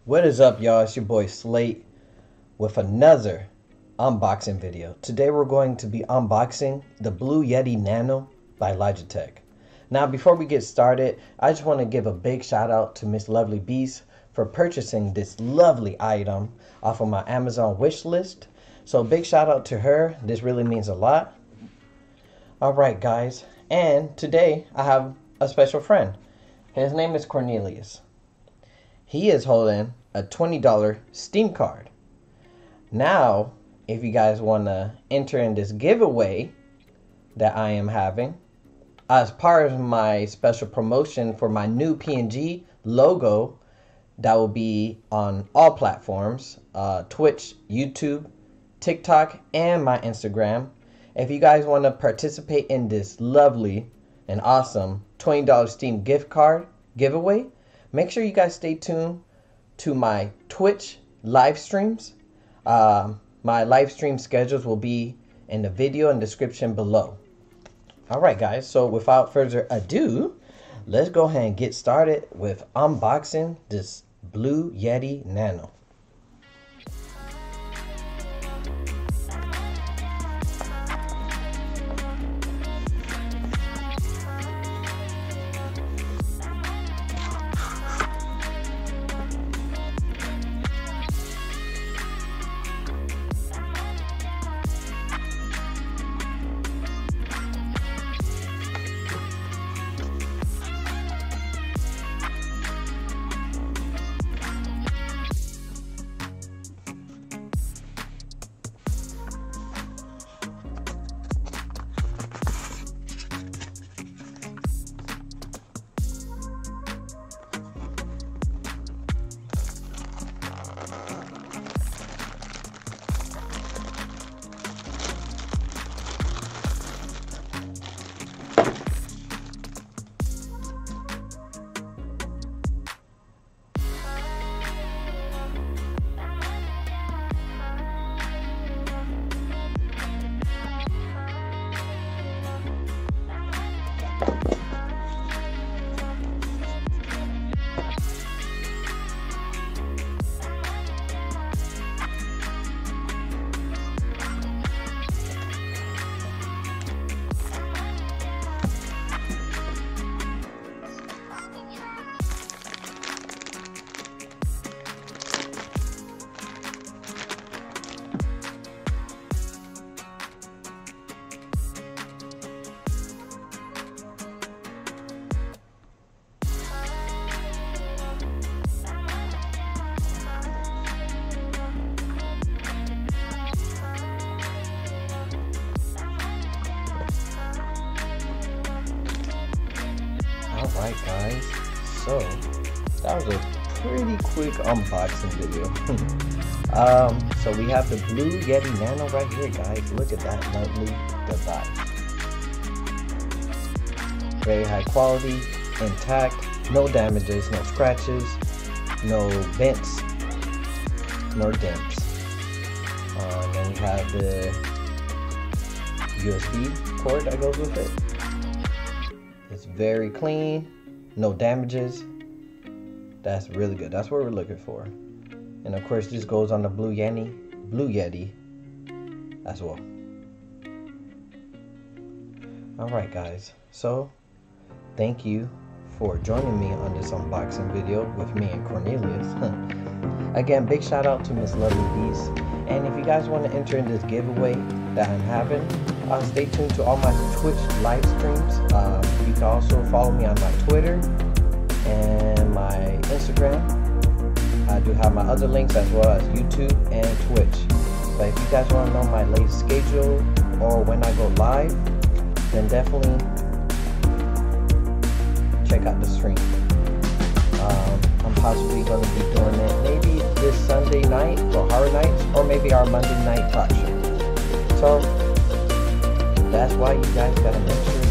What is up, y'all? It's your boy Slate with another unboxing video. Today we're going to be unboxing the Blue Yeti Nano by Logitech. Now before we get started, I just want to give a big shout out to Miss Lovely Beast for purchasing this lovely item off of my Amazon wish list. So big shout out to her. This really means a lot. Alright guys, and today I have a special friend. His name is Cornelius. He is holding a $20 Steam card. Now, if you guys want to enter in this giveaway that I am having, as part of my special promotion for my new PNG logo that will be on all platforms, Twitch, YouTube, TikTok, and my Instagram. If you guys want to participate in this lovely and awesome $20 Steam gift card giveaway, make sure you guys stay tuned to my Twitch live streams. My live stream schedules will be in the video and description below. Alright guys, so without further ado, let's go ahead and get started with unboxing this Blue Yeti Nano. Alright guys, so that was a pretty quick unboxing video. So we have the Blue Yeti Nano right here guys. Look at that lovely device. Very high quality, intact, no damages, no scratches, no vents, nor dents. Then we have the USB cord that goes with it. It's very clean, no damages. That's really good. That's what we're looking for. And of course, this goes on the Blue Yeti as well. Alright guys, so thank you for joining me on this unboxing video with me and Cornelius. Again, big shout out to Miss Lovely Beast. And if you guys want to enter in this giveaway that I'm having, stay tuned to all my Twitch live streams. You can also follow me on my Twitter and my Instagram. I do have my other links as well as YouTube and Twitch. But if you guys want to know my latest schedule or when I go live, then definitely check out the stream. I'm possibly going to be doing it maybe this Sunday night for Horror Nights, or maybe our Monday night talk show. So that's why you guys gotta make sure